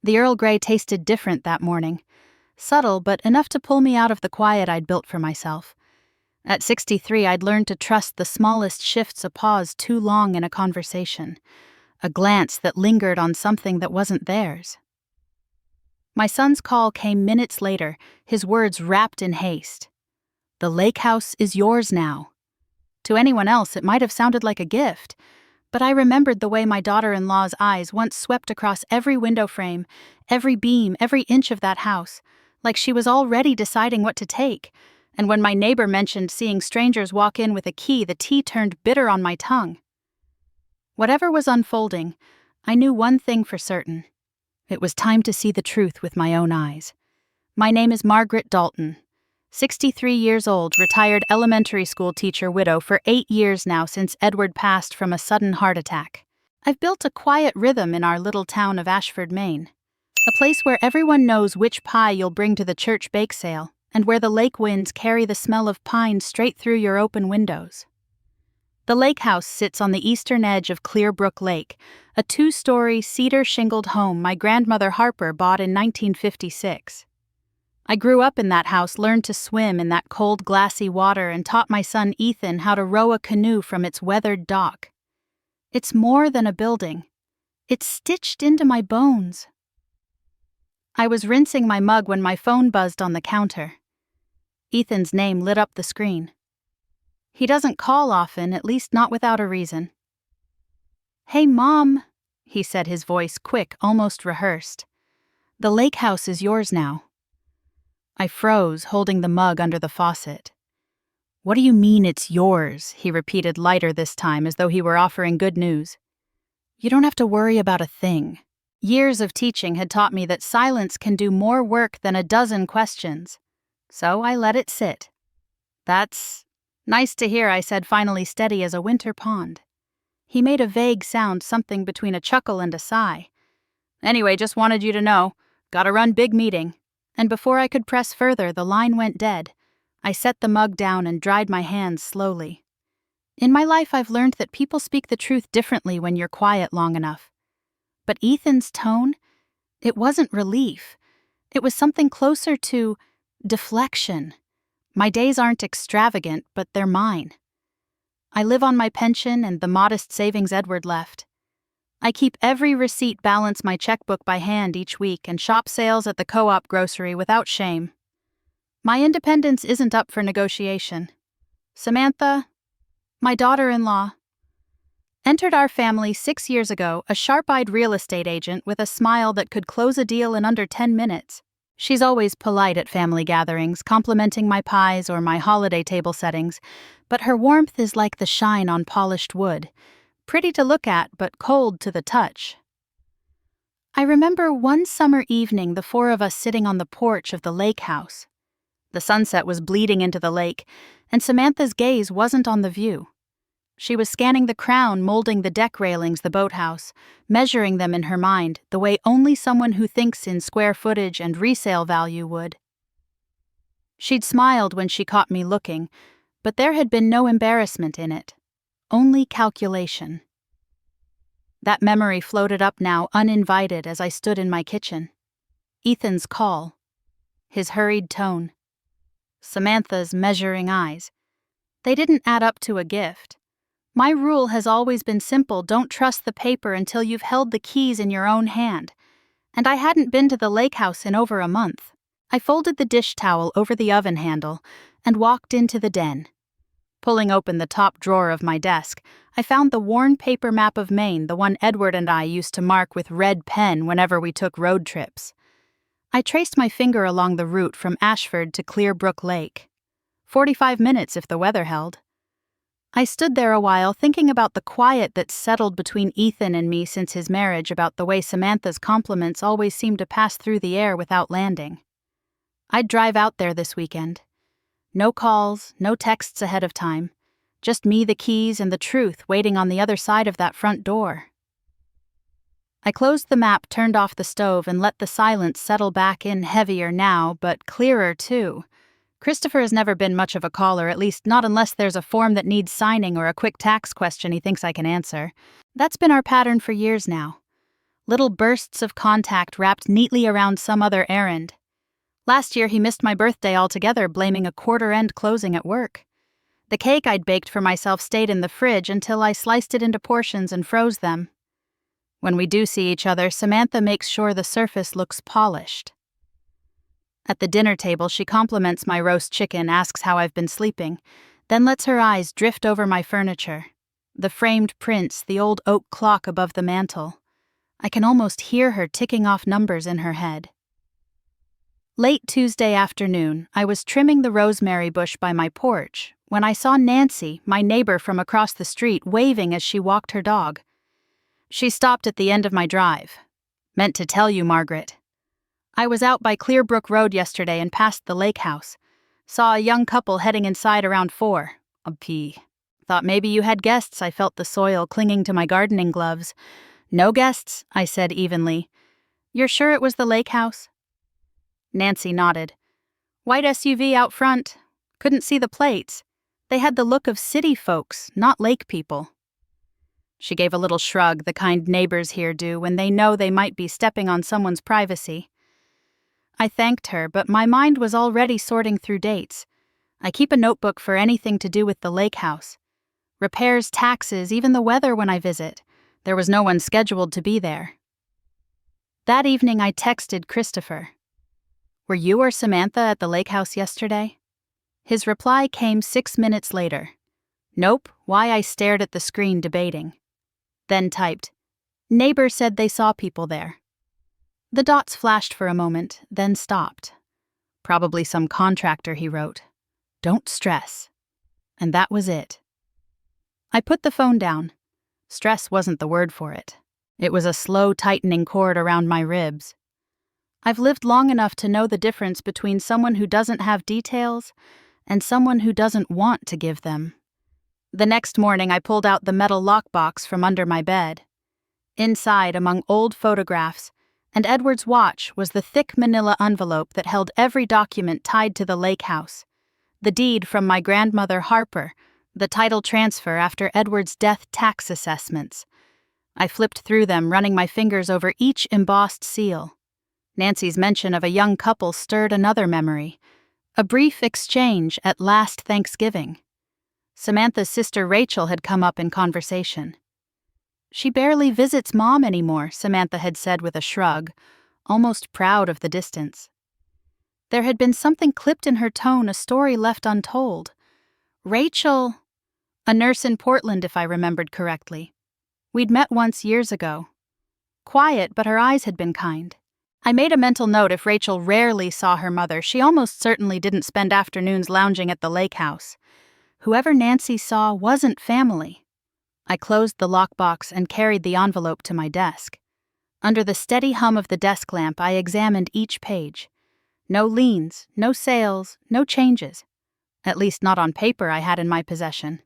The Earl Grey tasted different that morning. Subtle, but enough to pull me out of the quiet I'd built for myself. At 63, I'd learned to trust the smallest shifts, a pause too long in a conversation, a glance that lingered on something that wasn't theirs. My son's call came minutes later, his words wrapped in haste. "The lake house is yours now." To anyone else, it might have sounded like a gift, but I remembered the way my daughter-in-law's eyes once swept across every window frame, every beam, every inch of that house, like she was already deciding what to take. And when my neighbor mentioned seeing strangers walk in with a key, the tea turned bitter on my tongue. Whatever was unfolding, I knew one thing for certain. It was time to see the truth with my own eyes. My name is Margaret Dalton, 63 years old, retired elementary school teacher, widow for 8 years now since Edward passed from a sudden heart attack. I've built a quiet rhythm in our little town of Ashford, Maine, a place where everyone knows which pie you'll bring to the church bake sale, and where the lake winds carry the smell of pine straight through your open windows. The lake house sits on the eastern edge of Clearbrook Lake, a 2-story cedar-shingled home my grandmother Harper bought in 1956. I grew up in that house, learned to swim in that cold, glassy water, and taught my son Ethan how to row a canoe from its weathered dock. It's more than a building. It's stitched into my bones. I was rinsing my mug when my phone buzzed on the counter. Ethan's name lit up the screen. He doesn't call often, at least not without a reason. "Hey, Mom," he said, his voice quick, almost rehearsed. "The lake house is yours now." I froze, holding the mug under the faucet. "What do you mean it's yours?" he repeated, lighter this time, as though he were offering good news. "You don't have to worry about a thing." Years of teaching had taught me that silence can do more work than a dozen questions. So I let it sit. "That's nice to hear," I said, finally steady as a winter pond. He made a vague sound, something between a chuckle and a sigh. "Anyway, just wanted you to know. Gotta run, big meeting." And before I could press further, the line went dead. I set the mug down and dried my hands slowly. In my life, I've learned that people speak the truth differently when you're quiet long enough. But Ethan's tone, it wasn't relief. It was something closer to deflection. My days aren't extravagant, but they're mine. I live on my pension and the modest savings Edward left. I keep every receipt, balance my checkbook by hand each week, and shop sales at the co-op grocery without shame. My independence isn't up for negotiation. Samantha, my daughter-in-law, entered our family 6 years ago, a sharp-eyed real estate agent with a smile that could close a deal in under 10 minutes. She's always polite at family gatherings, complimenting my pies or my holiday table settings, but her warmth is like the shine on polished wood. Pretty to look at, but cold to the touch. I remember one summer evening, the 4 of us sitting on the porch of the lake house. The sunset was bleeding into the lake, and Samantha's gaze wasn't on the view. She was scanning the crown molding the deck railings, the boathouse, measuring them in her mind, the way only someone who thinks in square footage and resale value would. She'd smiled when she caught me looking, but there had been no embarrassment in it. Only calculation. That memory floated up now, uninvited, as I stood in my kitchen. Ethan's call. His hurried tone. Samantha's measuring eyes. They didn't add up to a gift. My rule has always been simple: don't trust the paper until you've held the keys in your own hand. And I hadn't been to the lake house in over a month. I folded the dish towel over the oven handle and walked into the den. Pulling open the top drawer of my desk, I found the worn paper map of Maine, the one Edward and I used to mark with red pen whenever we took road trips. I traced my finger along the route from Ashford to Clearbrook Lake. 45 minutes if the weather held. I stood there a while, thinking about the quiet that settled between Ethan and me since his marriage, about the way Samantha's compliments always seemed to pass through the air without landing. I'd drive out there this weekend. No calls, no texts ahead of time. Just me, the keys, and the truth waiting on the other side of that front door. I closed the map, turned off the stove, and let the silence settle back in, heavier now, but clearer too. Christopher has never been much of a caller, at least not unless there's a form that needs signing or a quick tax question he thinks I can answer. That's been our pattern for years now. little bursts of contact wrapped neatly around some other errand. Last year he missed my birthday altogether, blaming a quarter-end closing at work. The cake I'd baked for myself stayed in the fridge until I sliced it into portions and froze them. When we do see each other, Samantha makes sure the surface looks polished. At the dinner table, she compliments my roast chicken, asks how I've been sleeping, then lets her eyes drift over my furniture. The framed prints, the old oak clock above the mantel. I can almost hear her ticking off numbers in her head. Late Tuesday afternoon, I was trimming the rosemary bush by my porch when I saw Nancy, my neighbor from across the street, waving as she walked her dog. She stopped at the end of my drive. "Meant to tell you, Margaret. I was out by Clearbrook Road yesterday and passed the lake house. Saw a young couple heading inside around 4. A pee. Thought maybe you had guests." I felt the soil clinging to my gardening gloves. "No guests," I said evenly. "You're sure it was the lake house?" Nancy nodded. "White SUV out front. Couldn't see the plates. They had the look of city folks, not lake people." She gave a little shrug, the kind neighbors here do when they know they might be stepping on someone's privacy. I thanked her, but my mind was already sorting through dates. I keep a notebook for anything to do with the lake house. Repairs, taxes, even the weather when I visit. There was no one scheduled to be there. That evening I texted Christopher. "Were you or Samantha at the lake house yesterday?" His reply came 6 minutes later. "Nope," why I stared at the screen debating. Then typed, "Neighbor said they saw people there." The dots flashed for a moment, then stopped. "Probably some contractor," he wrote. "Don't stress." And that was it. I put the phone down. Stress wasn't the word for it. It was a slow tightening cord around my ribs. I've lived long enough to know the difference between someone who doesn't have details and someone who doesn't want to give them. The next morning I pulled out the metal lockbox from under my bed. Inside, among old photographs, and Edward's watch, was the thick manila envelope that held every document tied to the lake house. The deed from my grandmother Harper, the title transfer after Edward's death tax assessments. I flipped through them, running my fingers over each embossed seal. Nancy's mention of a young couple stirred another memory. A brief exchange at last Thanksgiving. Samantha's sister Rachel had come up in conversation. "She barely visits Mom anymore," Samantha had said with a shrug, almost proud of the distance. There had been something clipped in her tone, a story left untold. Rachel, a nurse in Portland if I remembered correctly. We'd met once years ago. Quiet, but her eyes had been kind. I made a mental note if Rachel rarely saw her mother, she almost certainly didn't spend afternoons lounging at the lake house. Whoever Nancy saw wasn't family. I closed the lockbox and carried the envelope to my desk. Under the steady hum of the desk lamp, I examined each page. No liens, no sales, no changes. At least not on paper I had in my possession.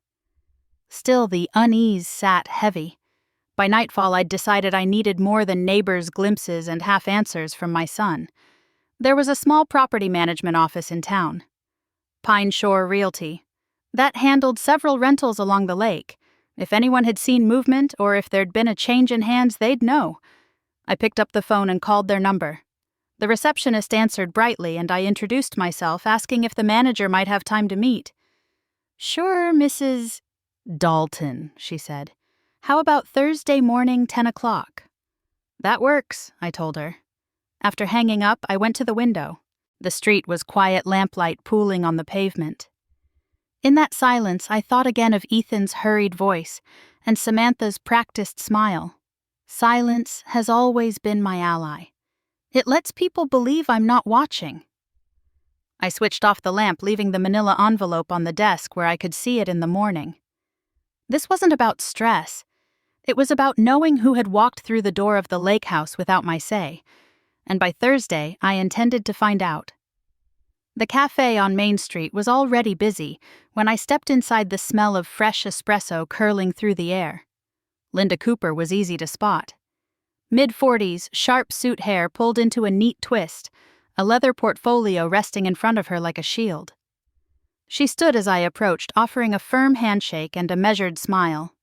Still, the unease sat heavy. By nightfall, I'd decided I needed more than neighbors' glimpses and half-answers from my son. There was a small property management office in town. Pine Shore Realty. That handled several rentals along the lake. If anyone had seen movement or if there'd been a change in hands, they'd know. I picked up the phone and called their number. The receptionist answered brightly, and I introduced myself, asking if the manager might have time to meet. "Sure, Mrs. Dalton," she said. "How about Thursday morning, 10 o'clock? "That works," I told her. After hanging up, I went to the window. The street was quiet lamplight pooling on the pavement. In that silence, I thought again of Ethan's hurried voice and Samantha's practiced smile. Silence has always been my ally. It lets people believe I'm not watching. I switched off the lamp, leaving the manila envelope on the desk where I could see it in the morning. This wasn't about stress. It was about knowing who had walked through the door of the lake house without my say, and by Thursday I intended to find out. The cafe on Main Street was already busy when I stepped inside, the smell of fresh espresso curling through the air. Linda Cooper was easy to spot. Mid-40s, sharp suit hair pulled into a neat twist, a leather portfolio resting in front of her like a shield. She stood as I approached, offering a firm handshake and a measured smile.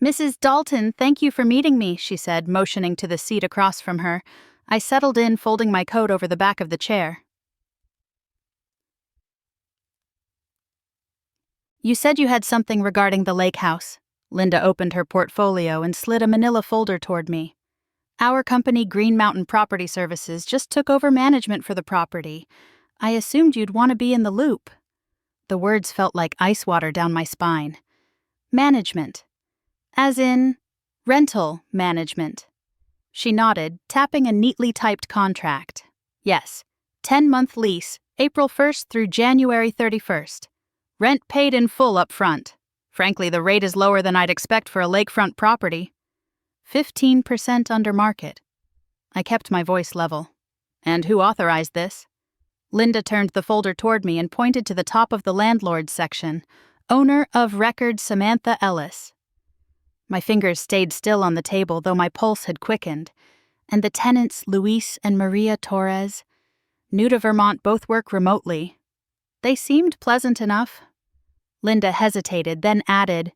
Mrs. Dalton, thank you for meeting me, she said, motioning to the seat across from her. I settled in, folding my coat over the back of the chair. You said you had something regarding the lake house. Linda opened her portfolio and slid a manila folder toward me. Our company, Green Mountain Property Services, just took over management for the property. I assumed you'd want to be in the loop. The words felt like ice water down my spine. Management. As in, rental management. She nodded, tapping a neatly typed contract. Yes, 10-month lease, April 1st through January 31st. Rent paid in full up front. Frankly, the rate is lower than I'd expect for a lakefront property. 15% under market. I kept my voice level. And who authorized this? Linda turned the folder toward me and pointed to the top of the landlord's section. Owner of record Samantha Ellis. My fingers stayed still on the table, though my pulse had quickened. And the tenants, Luis and Maria Torres, new to Vermont, both work remotely. They seemed pleasant enough. Linda hesitated, then added,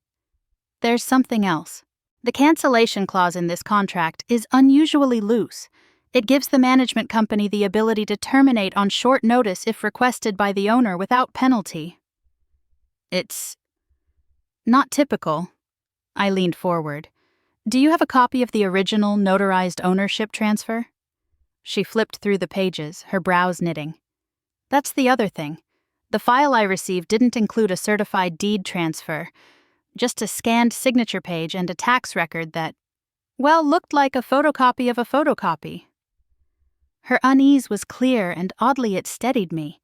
"There's something else. The cancellation clause in this contract is unusually loose. It gives the management company the ability to terminate on short notice if requested by the owner without penalty." It's not typical. I leaned forward. Do you have a copy of the original notarized ownership transfer? She flipped through the pages, her brows knitting. That's the other thing. The file I received didn't include a certified deed transfer, just a scanned signature page and a tax record that, well, looked like a photocopy of a photocopy. Her unease was clear, and oddly it steadied me.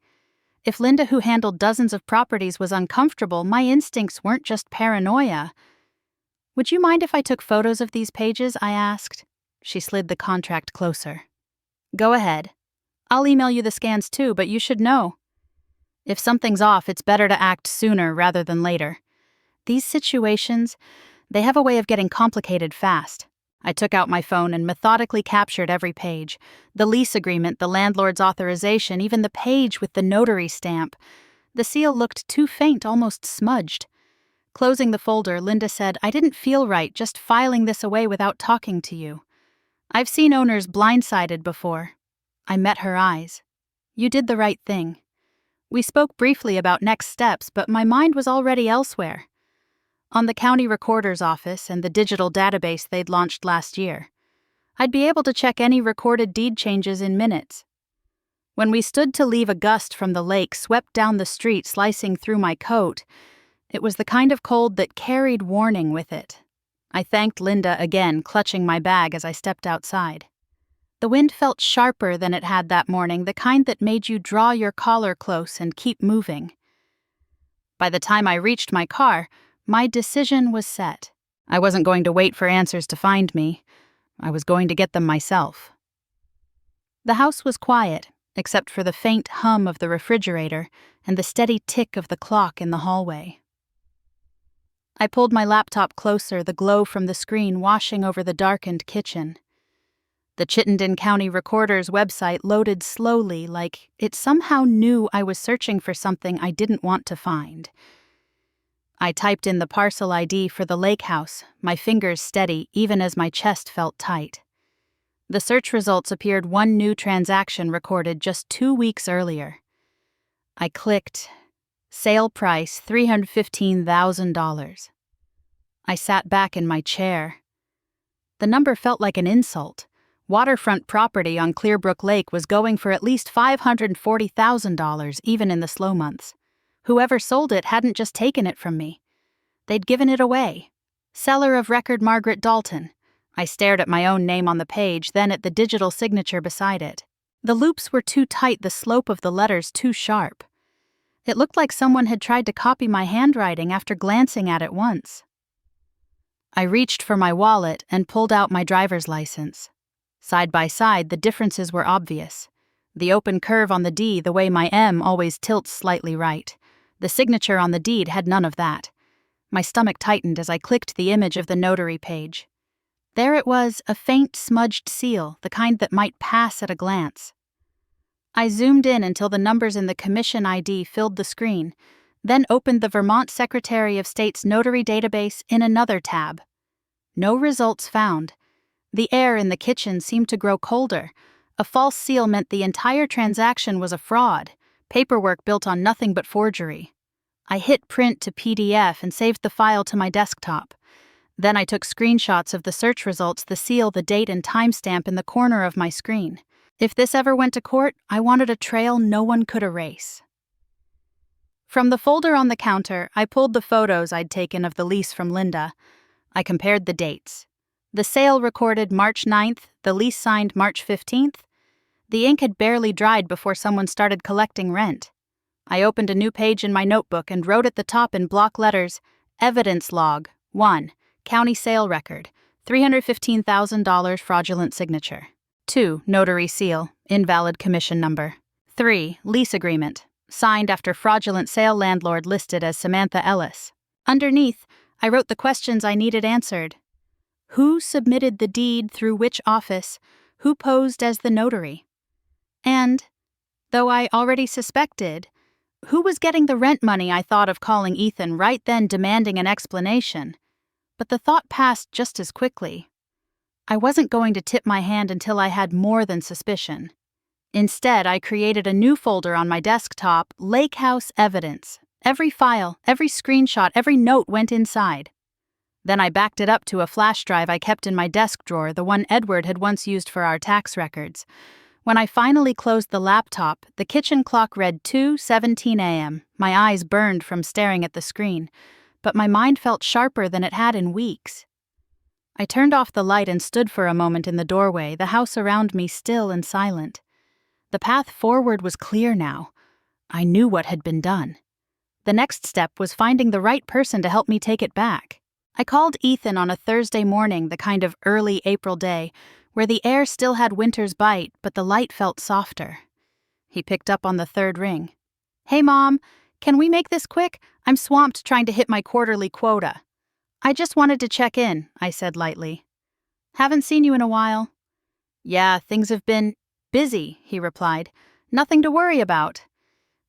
If Linda, who handled dozens of properties, was uncomfortable, my instincts weren't just paranoia. Would you mind if I took photos of these pages? I asked. She slid the contract closer. Go ahead. I'll email you the scans too, but you should know. If something's off, it's better to act sooner rather than later. These situations, they have a way of getting complicated fast. I took out my phone and methodically captured every page. The lease agreement, the landlord's authorization, even the page with the notary stamp. The seal looked too faint, almost smudged. Closing the folder, Linda said, I didn't feel right just filing this away without talking to you. I've seen owners blindsided before. I met her eyes. You did the right thing. We spoke briefly about next steps, but my mind was already elsewhere. On the county recorder's office and the digital database they'd launched last year. I'd be able to check any recorded deed changes in minutes. When we stood to leave, a gust from the lake swept down the street, slicing through my coat. It was the kind of cold that carried warning with it. I thanked Linda again, clutching my bag as I stepped outside. The wind felt sharper than it had that morning, the kind that made you draw your collar close and keep moving. By the time I reached my car, my decision was set. I wasn't going to wait for answers to find me. I was going to get them myself. The house was quiet, except for the faint hum of the refrigerator and the steady tick of the clock in the hallway. I pulled my laptop closer, the glow from the screen washing over the darkened kitchen. The Chittenden County Recorder's website loaded slowly, like it somehow knew I was searching for something I didn't want to find. I typed in the parcel ID for the lake house, my fingers steady even as my chest felt tight. The search results appeared one new transaction recorded just 2 weeks earlier. I clicked. Sale price $315,000. I sat back in my chair. The number felt like an insult. Waterfront property on Clearbrook Lake was going for at least $540,000 even in the slow months. Whoever sold it hadn't just taken it from me. They'd given it away. Seller of record Margaret Dalton. I stared at my own name on the page, then at the digital signature beside it. The loops were too tight, the slope of the letters too sharp. It looked like someone had tried to copy my handwriting after glancing at it once. I reached for my wallet and pulled out my driver's license. Side by side, the differences were obvious. The open curve on the D, the way my M always tilts slightly right. The signature on the deed had none of that. My stomach tightened as I clicked the image of the notary page. There it was, a faint smudged seal, the kind that might pass at a glance. I zoomed in until the numbers in the commission ID filled the screen, then opened the Vermont Secretary of State's notary database in another tab. No results found. The air in the kitchen seemed to grow colder. A false seal meant the entire transaction was a fraud, paperwork built on nothing but forgery. I hit print to PDF and saved the file to my desktop. Then I took screenshots of the search results, the seal, the date, and timestamp in the corner of my screen. If this ever went to court, I wanted a trail no one could erase. From the folder on the counter, I pulled the photos I'd taken of the lease from Linda. I compared the dates. The sale recorded March 9th, the lease signed March 15th. The ink had barely dried before someone started collecting rent. I opened a new page in my notebook and wrote at the top in block letters, Evidence Log, 1, County Sale Record, $315,000 fraudulent signature. 2, Notary Seal, invalid commission number. 3, Lease Agreement, signed after fraudulent sale, landlord listed as Samantha Ellis. Underneath, I wrote the questions I needed answered. Who submitted the deed through which office? Who posed as the notary? And, though I already suspected, who was getting the rent money? I thought of calling Ethan right then, demanding an explanation. But the thought passed just as quickly. I wasn't going to tip my hand until I had more than suspicion. Instead, I created a new folder on my desktop, Lake House Evidence. Every file, every screenshot, every note went inside. Then I backed it up to a flash drive I kept in my desk drawer, the one Edward had once used for our tax records. When I finally closed the laptop, the kitchen clock read 2:17 a.m. My eyes burned from staring at the screen, but my mind felt sharper than it had in weeks. I turned off the light and stood for a moment in the doorway, the house around me still and silent. The path forward was clear now. I knew what had been done. The next step was finding the right person to help me take it back. I called Ethan on a Thursday morning, the kind of early April day, where the air still had winter's bite, but the light felt softer. He picked up on the third ring. Hey, Mom, can we make this quick? I'm swamped trying to hit my quarterly quota. I just wanted to check in, I said lightly. Haven't seen you in a while. Yeah, things have been busy, he replied. Nothing to worry about.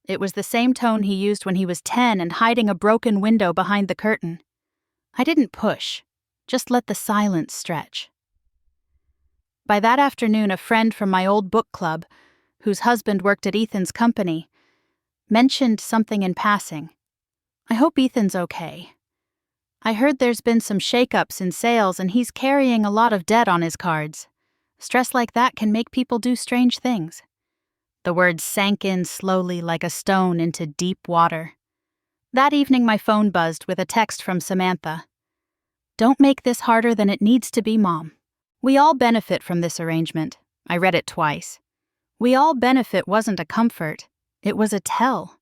It was the same tone he used when he was 10 and hiding a broken window behind the curtain. I didn't push, just let the silence stretch. By that afternoon, a friend from my old book club, whose husband worked at Ethan's company, mentioned something in passing. I hope Ethan's okay. I heard there's been some shakeups in sales and he's carrying a lot of debt on his cards. Stress like that can make people do strange things. The words sank in slowly like a stone into deep water. That evening my phone buzzed with a text from Samantha. Don't make this harder than it needs to be, Mom. We all benefit from this arrangement. I read it twice. We all benefit wasn't a comfort. It was a tell.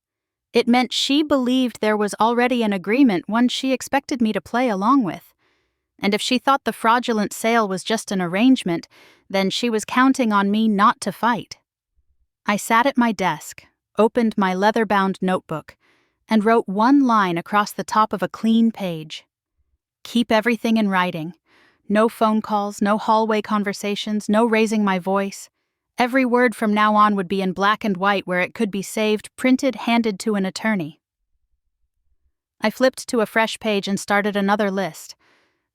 It meant she believed there was already an agreement, one she expected me to play along with. And if she thought the fraudulent sale was just an arrangement, then she was counting on me not to fight. I sat at my desk, opened my leather-bound notebook, and wrote one line across the top of a clean page. Keep everything in writing. No phone calls, no hallway conversations, no raising my voice. Every word from now on would be in black and white where it could be saved, printed, handed to an attorney. I flipped to a fresh page and started another list.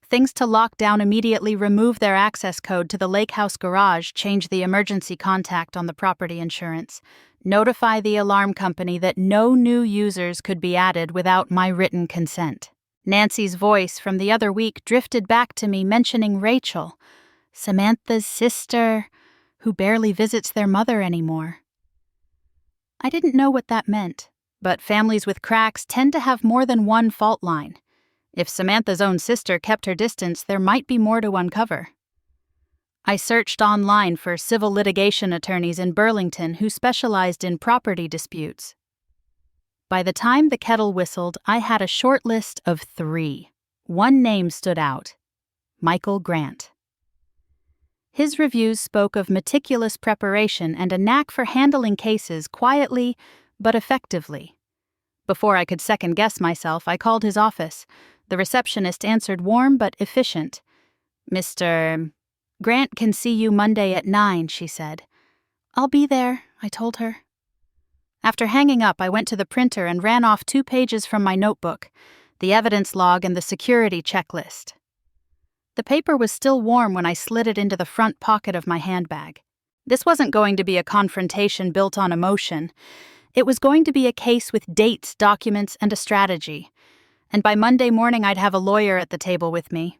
Things to lock down immediately: remove their access code to the Lake House garage, change the emergency contact on the property insurance, notify the alarm company that no new users could be added without my written consent. Nancy's voice from the other week drifted back to me, mentioning Rachel, Samantha's sister, who barely visits their mother anymore. I didn't know what that meant, but families with cracks tend to have more than one fault line. If Samantha's own sister kept her distance, there might be more to uncover. I searched online for civil litigation attorneys in Burlington who specialized in property disputes. By the time the kettle whistled, I had a short list of 3. One name stood out: Michael Grant. His reviews spoke of meticulous preparation and a knack for handling cases quietly but effectively. Before I could second-guess myself, I called his office. The receptionist answered, warm but efficient. Mr. Grant can see you Monday at 9, she said. I'll be there, I told her. After hanging up, I went to the printer and ran off 2 pages from my notebook, the evidence log and the security checklist. The paper was still warm when I slid it into the front pocket of my handbag. This wasn't going to be a confrontation built on emotion. It was going to be a case with dates, documents, and a strategy. And by Monday morning, I'd have a lawyer at the table with me.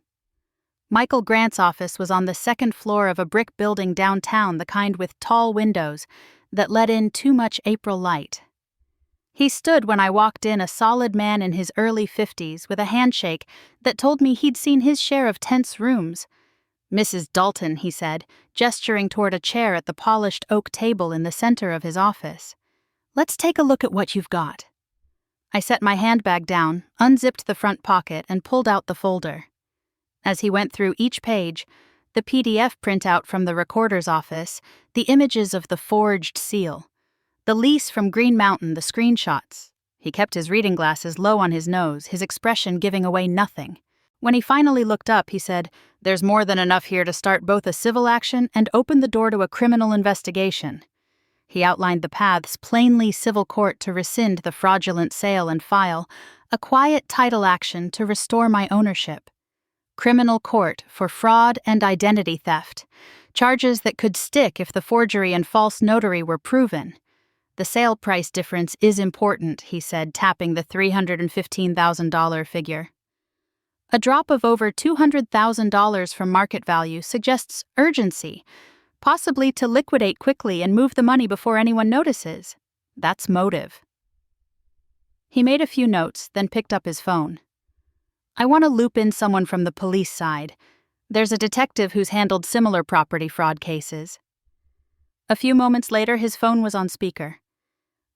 Michael Grant's office was on the second floor of a brick building downtown, the kind with tall windows that let in too much April light. He stood when I walked in, a solid man in his early 50s, with a handshake that told me he'd seen his share of tense rooms. "Mrs. Dalton," he said, gesturing toward a chair at the polished oak table in the center of his office. "Let's take a look at what you've got." I set my handbag down, unzipped the front pocket, and pulled out the folder. As he went through each page, the PDF printout from the recorder's office, the images of the forged seal, the lease from Green Mountain, the screenshots. He kept his reading glasses low on his nose, his expression giving away nothing. When he finally looked up, he said, "There's more than enough here to start both a civil action and open the door to a criminal investigation." He outlined the paths: plainly civil court to rescind the fraudulent sale and file, a quiet title action to restore my ownership, criminal court for fraud and identity theft, charges that could stick if the forgery and false notary were proven. "The sale price difference is important," he said, tapping the $315,000 figure. A drop of over $200,000 from market value suggests urgency, possibly to liquidate quickly and move the money before anyone notices. That's motive. He made a few notes, then picked up his phone. "I want to loop in someone from the police side. There's a detective who's handled similar property fraud cases." A few moments later, his phone was on speaker.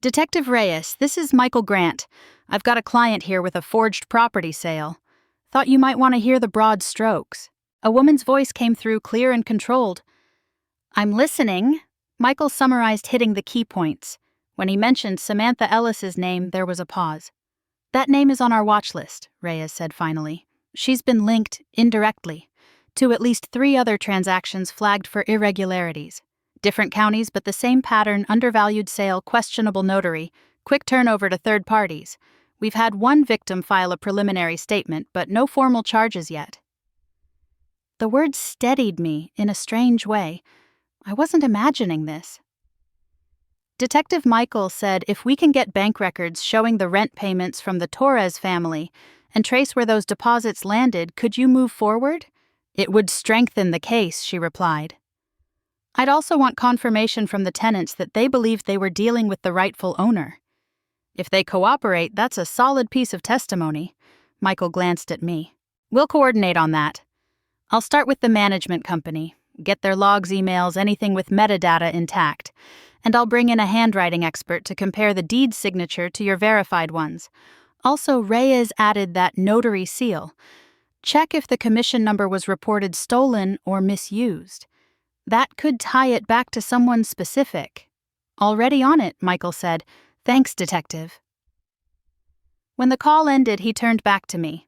"Detective Reyes, this is Michael Grant. I've got a client here with a forged property sale. Thought you might want to hear the broad strokes." A woman's voice came through, clear and controlled. "I'm listening." Michael summarized, hitting the key points. When he mentioned Samantha Ellis's name, there was a pause. "That name is on our watch list," Reyes said finally. "She's been linked, indirectly, to at least 3 other transactions flagged for irregularities. Different counties, but the same pattern: undervalued sale, questionable notary, quick turnover to third parties. We've had one victim file a preliminary statement, but no formal charges yet." The words steadied me in a strange way. I wasn't imagining this. Detective Michael said, "If we can get bank records showing the rent payments from the Torres family and trace where those deposits landed, could you move forward?" "It would strengthen the case," she replied. "I'd also want confirmation from the tenants that they believed they were dealing with the rightful owner. If they cooperate, that's a solid piece of testimony." Michael glanced at me. "We'll coordinate on that. I'll start with the management company, get their logs, emails, anything with metadata intact, and I'll bring in a handwriting expert to compare the deed signature to your verified ones. Also, Reyes added that notary seal. Check if the commission number was reported stolen or misused. That could tie it back to someone specific." "Already on it," Michael said. "Thanks, Detective." When the call ended, he turned back to me.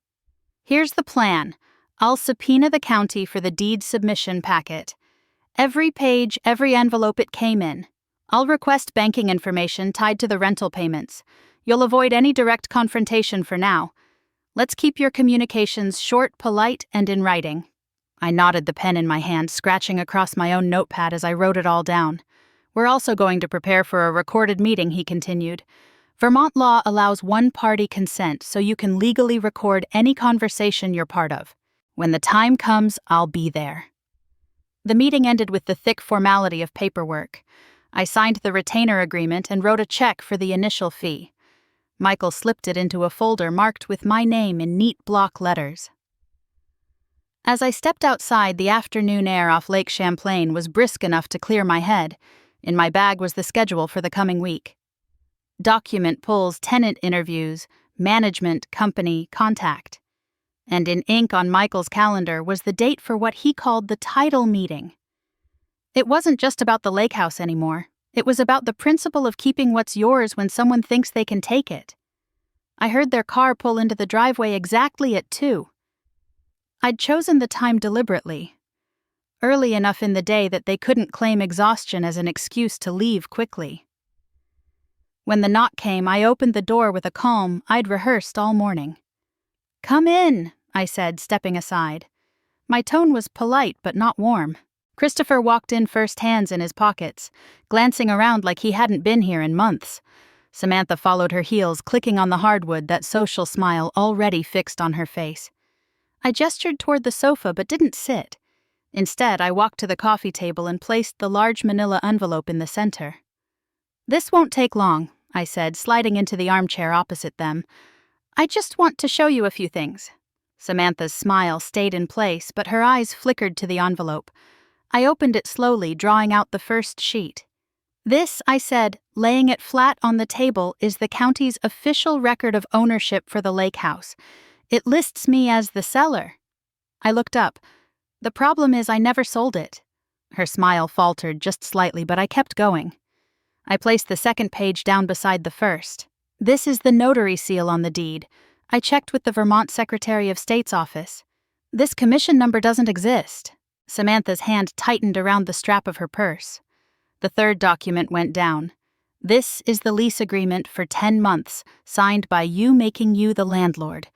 "Here's the plan. I'll subpoena the county for the deed submission packet. Every page, every envelope it came in. I'll request banking information tied to the rental payments. You'll avoid any direct confrontation for now. Let's keep your communications short, polite, and in writing." I nodded, the pen in my hand, scratching across my own notepad as I wrote it all down. "We're also going to prepare for a recorded meeting," he continued. "Vermont law allows one-party consent, so you can legally record any conversation you're part of. When the time comes, I'll be there." The meeting ended with the thick formality of paperwork. I signed the retainer agreement and wrote a check for the initial fee. Michael slipped it into a folder marked with my name in neat block letters. As I stepped outside, the afternoon air off Lake Champlain was brisk enough to clear my head. In my bag was the schedule for the coming week. Document pulls, tenant interviews, management, company, contact. And in ink on Michael's calendar was the date for what he called the title meeting. It wasn't just about the lake house anymore. It was about the principle of keeping what's yours when someone thinks they can take it. I heard their car pull into the driveway exactly at 2. I'd chosen the time deliberately, early enough in the day that they couldn't claim exhaustion as an excuse to leave quickly. When the knock came, I opened the door with a calm I'd rehearsed all morning. "Come in," I said, stepping aside. My tone was polite but not warm. Christopher walked in first, hands in his pockets, glancing around like he hadn't been here in months. Samantha followed her heels, clicking on the hardwood, that social smile already fixed on her face. I gestured toward the sofa but didn't sit. Instead, I walked to the coffee table and placed the large manila envelope in the center. "This won't take long," I said, sliding into the armchair opposite them. "I just want to show you a few things." Samantha's smile stayed in place, but her eyes flickered to the envelope. I opened it slowly, drawing out the first sheet. "This," I said, laying it flat on the table, "is the county's official record of ownership for the lake house. It lists me as the seller." I looked up. "The problem is I never sold it." Her smile faltered just slightly, but I kept going. I placed the second page down beside the first. "This is the notary seal on the deed. I checked with the Vermont Secretary of State's office. This commission number doesn't exist." Samantha's hand tightened around the strap of her purse. The third document went down. "This is the lease agreement for 10 months, signed by you, making you the landlord."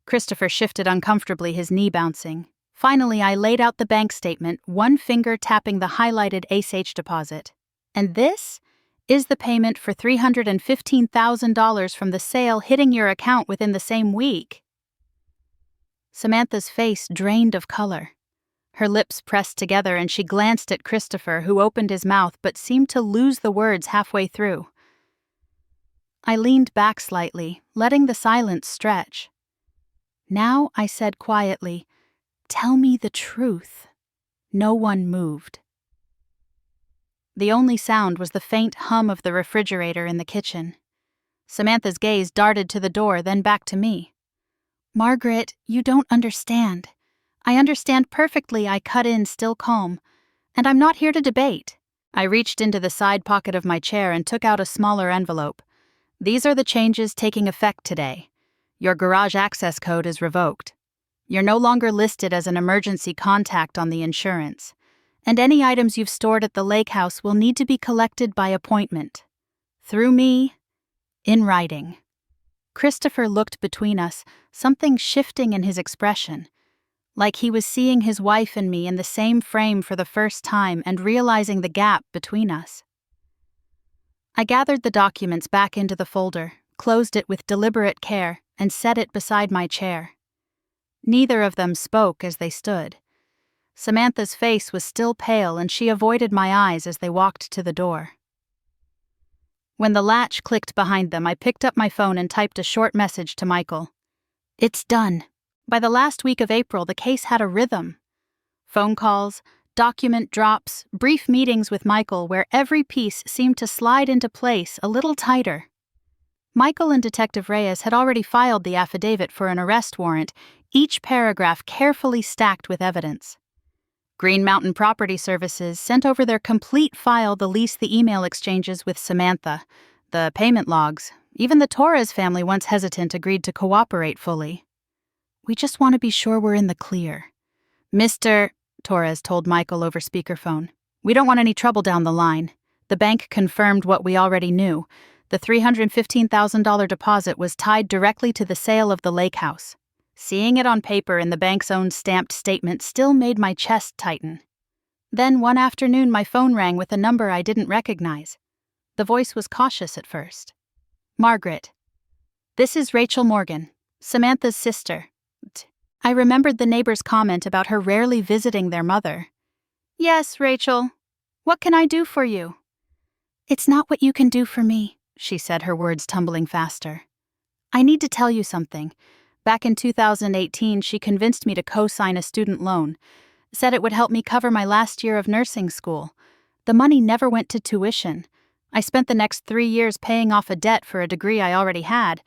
Christopher shifted uncomfortably, his knee bouncing. Finally, I laid out the bank statement, one finger tapping the highlighted ACH deposit. "And this is the payment for $315,000 from the sale, hitting your account within the same week." Samantha's face drained of color. Her lips pressed together and she glanced at Christopher, who opened his mouth but seemed to lose the words halfway through. I leaned back slightly, letting the silence stretch. "Now," I said quietly, "tell me the truth." No one moved. The only sound was the faint hum of the refrigerator in the kitchen. Samantha's gaze darted to the door, then back to me. "Margaret, you don't understand." "I understand perfectly," I cut in, still calm. "And I'm not here to debate." I reached into the side pocket of my chair and took out a smaller envelope. "These are the changes taking effect today. Your garage access code is revoked. You're no longer listed as an emergency contact on the insurance. And any items you've stored at the lake house will need to be collected by appointment. Through me, in writing." Christopher looked between us, something shifting in his expression, like he was seeing his wife and me in the same frame for the first time and realizing the gap between us. I gathered the documents back into the folder, closed it with deliberate care, and set it beside my chair. Neither of them spoke as they stood. Samantha's face was still pale and she avoided my eyes as they walked to the door. When the latch clicked behind them, I picked up my phone and typed a short message to Michael. "It's done." By the last week of April, the case had a rhythm. Phone calls, document drops, brief meetings with Michael where every piece seemed to slide into place a little tighter. Michael and Detective Reyes had already filed the affidavit for an arrest warrant, each paragraph carefully stacked with evidence. Green Mountain Property Services sent over their complete file, the lease, the email exchanges with Samantha, the payment logs. Even the Torres family, once hesitant, agreed to cooperate fully. "We just want to be sure we're in the clear." "Mr. Torres told Michael over speakerphone, "We don't want any trouble down the line." The bank confirmed what we already knew. The $315,000 deposit was tied directly to the sale of the lake house. Seeing it on paper in the bank's own stamped statement still made my chest tighten. Then one afternoon my phone rang with a number I didn't recognize. The voice was cautious at first. "Margaret, this is Rachel Morgan, Samantha's sister." I remembered the neighbor's comment about her rarely visiting their mother. "Yes, Rachel. What can I do for you?" "It's not what you can do for me," she said, her words tumbling faster. "I need to tell you something. Back in 2018, she convinced me to co-sign a student loan, said it would help me cover my last year of nursing school. The money never went to tuition. I spent the next 3 years paying off a debt for a degree I already had.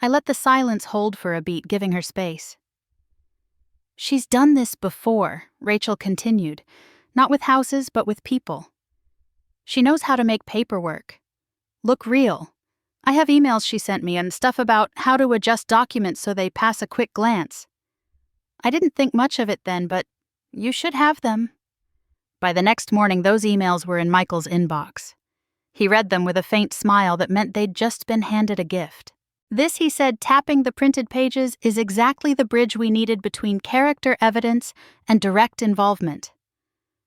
I let the silence hold for a beat, giving her space. "She's done this before," Rachel continued, "not with houses, but with people. She knows how to make paperwork look real. I have emails she sent me and stuff about how to adjust documents so they pass a quick glance. I didn't think much of it then, but you should have them." By the next morning, those emails were in Michael's inbox. He read them with a faint smile that meant they'd just been handed a gift. This, he said, tapping the printed pages is exactly the bridge we needed between character evidence and direct involvement.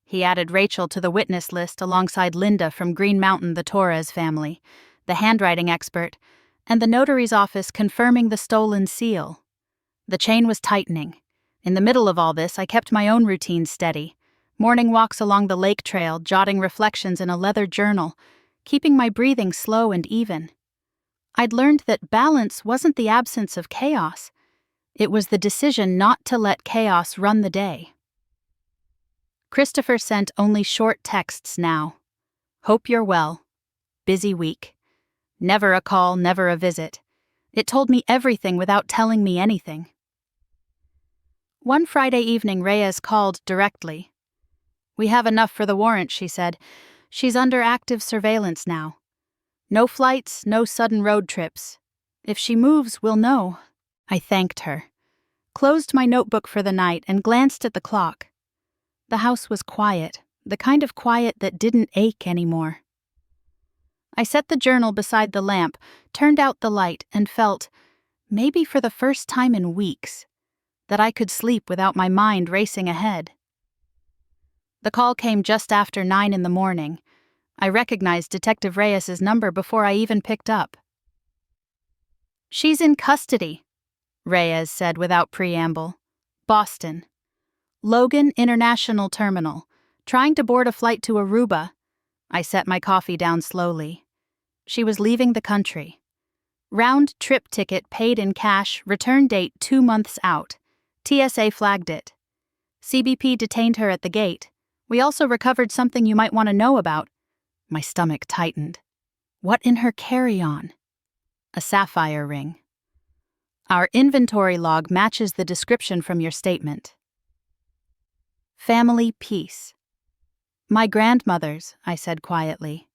He added Rachel to the witness list alongside Linda from Green Mountain, the Torres family, the handwriting expert, and the notary's office confirming the stolen seal. The chain was tightening. In the middle of all this, I kept my own routine steady. Morning walks along the lake trail, jotting reflections in a leather journal, keeping my breathing slow and even. I'd learned that balance wasn't the absence of chaos. It was the decision not to let chaos run the day. Christopher sent only short texts now. Hope you're well. Busy week. Never a call, never a visit. It told me everything without telling me anything. One Friday evening, Reyes called directly. We have enough for the warrant, she said. She's under active surveillance now. No flights, no sudden road trips. If she moves, we'll know. I thanked her, closed my notebook for the night, and glanced at the clock. The house was quiet, the kind of quiet that didn't ache anymore. I set the journal beside the lamp, turned out the light, and felt, maybe for the first time in weeks, that I could sleep without my mind racing ahead. The call came just after 9 in the morning. I recognized Detective Reyes's number before I even picked up. She's in custody, Reyes said without preamble. Boston. Logan International Terminal. Trying to board a flight to Aruba. I set my coffee down slowly. She was leaving the country. Round trip ticket paid in cash, return date 2 months out. TSA flagged it. CBP detained her at the gate. We also recovered something you might want to know about. My stomach tightened. What in her carry-on? A sapphire ring. Our inventory log matches the description from your statement. Family peace. My grandmother's, I said quietly.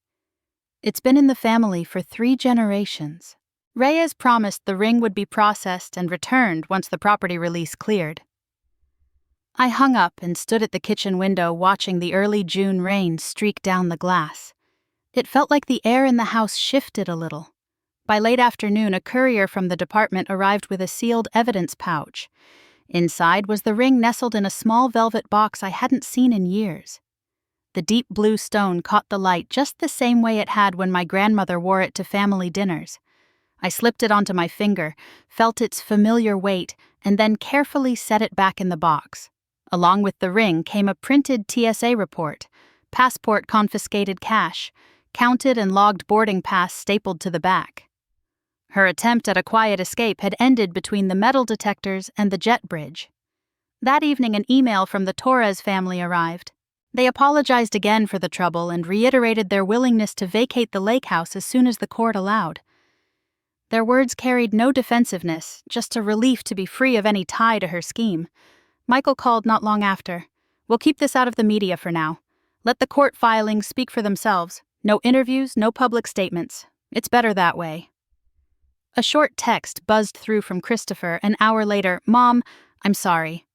It's been in the family for 3 generations. Reyes promised the ring would be processed and returned once the property release cleared. I hung up and stood at the kitchen window watching the early June rain streak down the glass. It felt like the air in the house shifted a little. By late afternoon, a courier from the department arrived with a sealed evidence pouch. Inside was the ring nestled in a small velvet box I hadn't seen in years. The deep blue stone caught the light just the same way it had when my grandmother wore it to family dinners. I slipped it onto my finger, felt its familiar weight, and then carefully set it back in the box. Along with the ring came a printed TSA report, passport confiscated cash, counted and logged boarding pass stapled to the back. Her attempt at a quiet escape had ended between the metal detectors and the jet bridge. That evening, an email from the Torres family arrived. They apologized again for the trouble and reiterated their willingness to vacate the lake house as soon as the court allowed. Their words carried no defensiveness, just a relief to be free of any tie to her scheme. Michael called not long after. We'll keep this out of the media for now. Let the court filings speak for themselves. No interviews, no public statements. It's better that way. A short text buzzed through from Christopher an hour later. Mom, I'm sorry.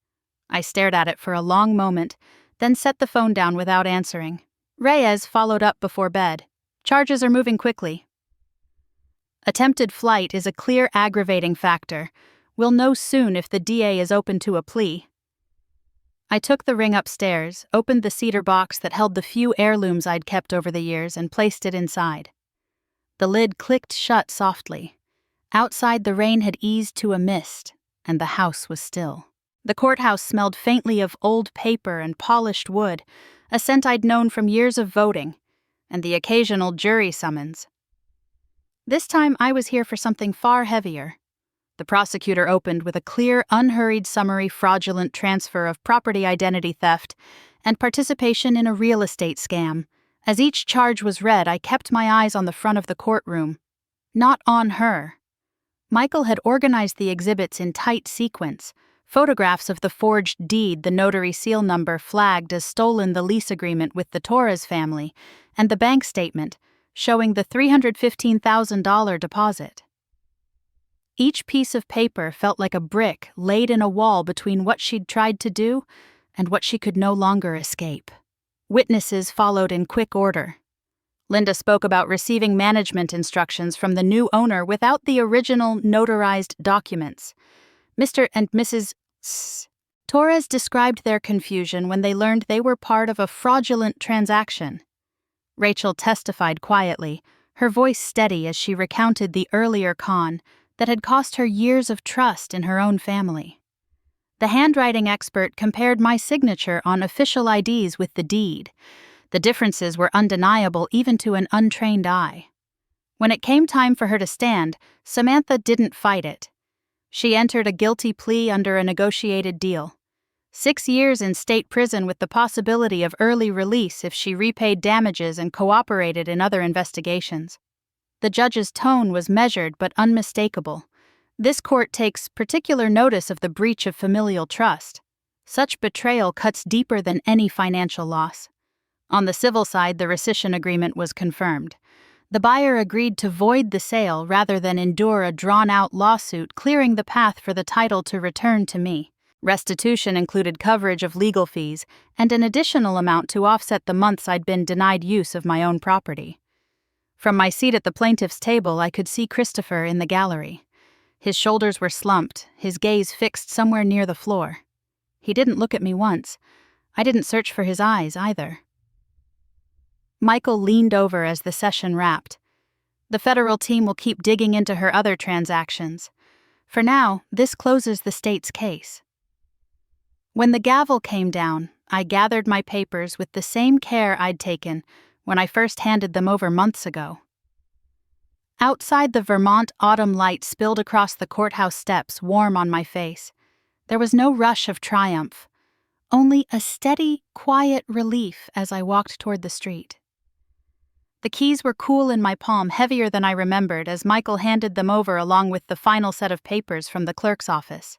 I stared at it for a long moment, then set the phone down without answering. Reyes followed up before bed. Charges are moving quickly. Attempted flight is a clear aggravating factor. We'll know soon if the DA is open to a plea. I took the ring upstairs, opened the cedar box that held the few heirlooms I'd kept over the years, and placed it inside. The lid clicked shut softly. Outside, the rain had eased to a mist, and the house was still. The courthouse smelled faintly of old paper and polished wood, a scent I'd known from years of voting, and the occasional jury summons. This time I was here for something far heavier. The prosecutor opened with a clear, unhurried summary fraudulent transfer of property identity theft and participation in a real estate scam. As each charge was read, I kept my eyes on the front of the courtroom. Not on her. Michael had organized the exhibits in tight sequence. Photographs of the forged deed, the notary seal number flagged as stolen, the lease agreement with the Torres family, and the bank statement showing the $315,000 deposit. Each piece of paper felt like a brick laid in a wall between what she'd tried to do and what she could no longer escape. Witnesses followed in quick order. Linda spoke about receiving management instructions from the new owner without the original notarized documents. Mr. and Mrs. Torres described their confusion when they learned they were part of a fraudulent transaction. Rachel testified quietly, her voice steady as she recounted the earlier con that had cost her years of trust in her own family. The handwriting expert compared my signature on official IDs with the deed. The differences were undeniable even to an untrained eye. When it came time for her to stand, Samantha didn't fight it. She entered a guilty plea under a negotiated deal. 6 years in state prison with the possibility of early release if she repaid damages and cooperated in other investigations. The judge's tone was measured but unmistakable. This court takes particular notice of the breach of familial trust. Such betrayal cuts deeper than any financial loss. On the civil side, the rescission agreement was confirmed. The buyer agreed to void the sale rather than endure a drawn-out lawsuit, clearing the path for the title to return to me. Restitution included coverage of legal fees and an additional amount to offset the months I'd been denied use of my own property. From my seat at the plaintiff's table, I could see Christopher in the gallery. His shoulders were slumped, his gaze fixed somewhere near the floor. He didn't look at me once. I didn't search for his eyes either. Michael leaned over as the session wrapped. The federal team will keep digging into her other transactions. For now, this closes the state's case. When the gavel came down, I gathered my papers with the same care I'd taken when I first handed them over months ago. Outside, the Vermont autumn light spilled across the courthouse steps, warm on my face. There was no rush of triumph, only a steady, quiet relief as I walked toward the street. The keys were cool in my palm, heavier than I remembered, as Michael handed them over along with the final set of papers from the clerk's office.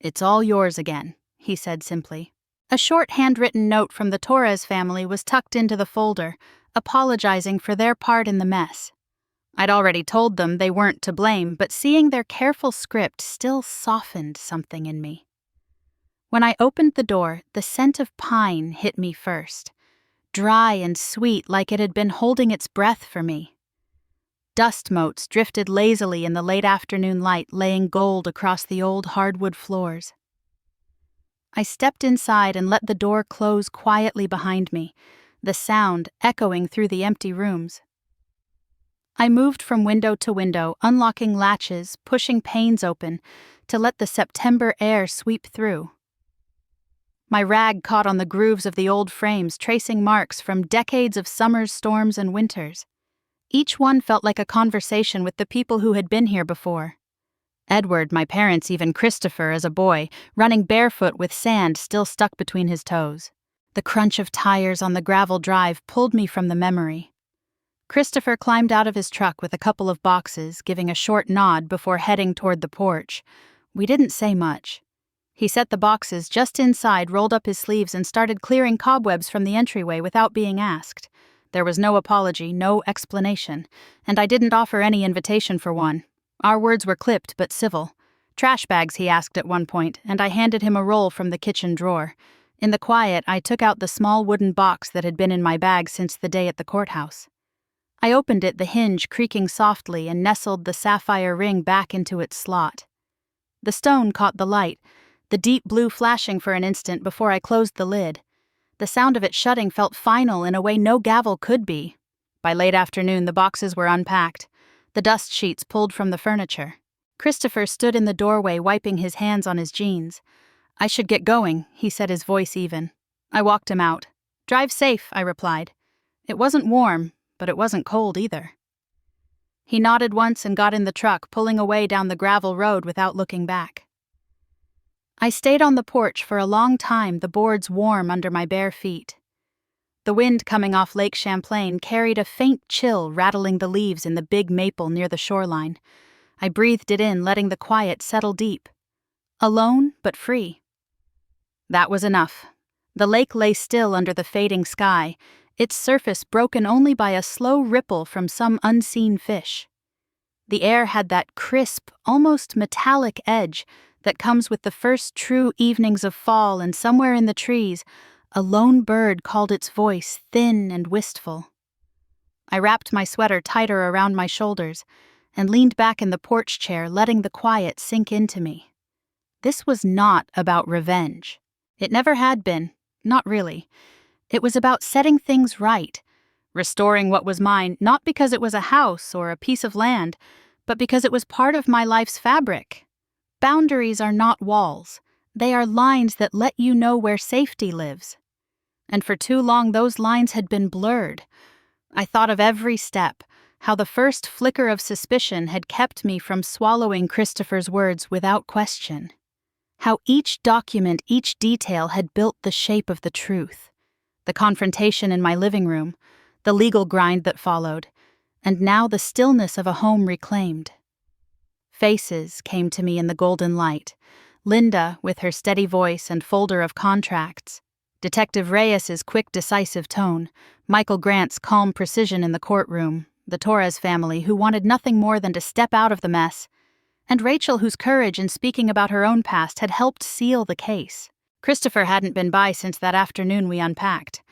"It's all yours again," he said simply. A short handwritten note from the Torres family was tucked into the folder, apologizing for their part in the mess. I'd already told them they weren't to blame, but seeing their careful script still softened something in me. When I opened the door, the scent of pine hit me first, dry and sweet like it had been holding its breath for me. Dust motes drifted lazily in the late afternoon light, laying gold across the old hardwood floors. I stepped inside and let the door close quietly behind me, the sound echoing through the empty rooms. I moved from window to window, unlocking latches, pushing panes open, to let the September air sweep through. My rag caught on the grooves of the old frames, tracing marks from decades of summers, storms, and winters. Each one felt like a conversation with the people who had been here before. Edward, my parents, even Christopher as a boy, running barefoot with sand still stuck between his toes. The crunch of tires on the gravel drive pulled me from the memory. Christopher climbed out of his truck with a couple of boxes, giving a short nod before heading toward the porch. We didn't say much. He set the boxes just inside, rolled up his sleeves, and started clearing cobwebs from the entryway without being asked. There was no apology, no explanation, and I didn't offer any invitation for one. Our words were clipped but civil. Trash bags, he asked at one point, and I handed him a roll from the kitchen drawer. In the quiet, I took out the small wooden box that had been in my bag since the day at the courthouse. I opened it, the hinge creaking softly, and nestled the sapphire ring back into its slot. The stone caught the light, the deep blue flashing for an instant before I closed the lid. The sound of it shutting felt final in a way no gavel could be. By late afternoon, the boxes were unpacked, the dust sheets pulled from the furniture. Christopher stood in the doorway, wiping his hands on his jeans. "I should get going," he said, his voice even. I walked him out. "Drive safe," I replied. It wasn't warm, but it wasn't cold either. He nodded once and got in the truck, pulling away down the gravel road without looking back. I stayed on the porch for a long time, the boards warm under my bare feet. The wind coming off Lake Champlain carried a faint chill, rattling the leaves in the big maple near the shoreline. I breathed it in, letting the quiet settle deep. Alone, but free. That was enough. The lake lay still under the fading sky, its surface broken only by a slow ripple from some unseen fish. The air had that crisp, almost metallic edge that comes with the first true evenings of fall, and somewhere in the trees, a lone bird called its voice, thin and wistful. I wrapped my sweater tighter around my shoulders and leaned back in the porch chair, letting the quiet sink into me. This was not about revenge. It never had been, not really. It was about setting things right, restoring what was mine, not because it was a house or a piece of land, but because it was part of my life's fabric. Boundaries are not walls. They are lines that let you know where safety lives. And for too long, those lines had been blurred. I thought of every step, how the first flicker of suspicion had kept me from swallowing Christopher's words without question. How each document, each detail had built the shape of the truth. The confrontation in my living room, the legal grind that followed, and now the stillness of a home reclaimed. Faces came to me in the golden light. Linda, with her steady voice and folder of contracts. Detective Reyes's quick, decisive tone. Michael Grant's calm precision in the courtroom. The Torres family, who wanted nothing more than to step out of the mess. And Rachel, whose courage in speaking about her own past had helped seal the case. Christopher hadn't been by since that afternoon we unpacked.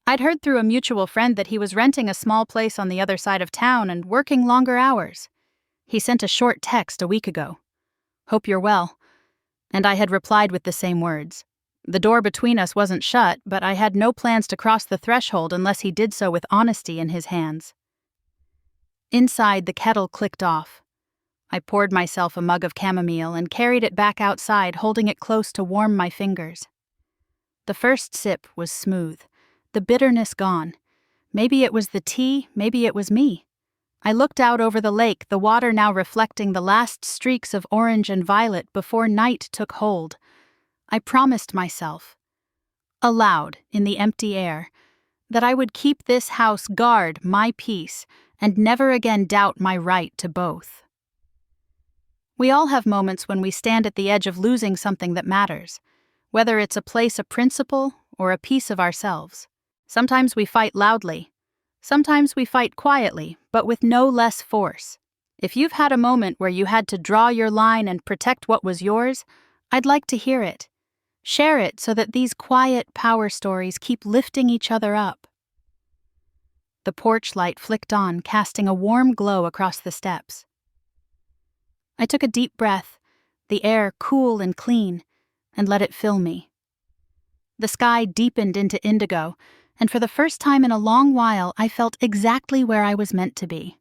I'd heard through a mutual friend that he was renting a small place on the other side of town and working longer hours. He sent a short text a week ago. "Hope you're well." And I had replied with the same words. The door between us wasn't shut, but I had no plans to cross the threshold unless he did so with honesty in his hands. Inside, the kettle clicked off. I poured myself a mug of chamomile and carried it back outside, holding it close to warm my fingers. The first sip was smooth, the bitterness gone. Maybe it was the tea, maybe it was me. I looked out over the lake, the water now reflecting the last streaks of orange and violet before night took hold. I promised myself, aloud in the empty air, that I would keep this house, guard my peace, and never again doubt my right to both. We all have moments when we stand at the edge of losing something that matters, whether it's a place, a principle, or a piece of ourselves. Sometimes we fight loudly. Sometimes we fight quietly, but with no less force. If you've had a moment where you had to draw your line and protect what was yours, I'd like to hear it. Share it so that these quiet power stories keep lifting each other up. The porch light flicked on, casting a warm glow across the steps. I took a deep breath, the air cool and clean, and let it fill me. The sky deepened into indigo, and for the first time in a long while I felt exactly where I was meant to be.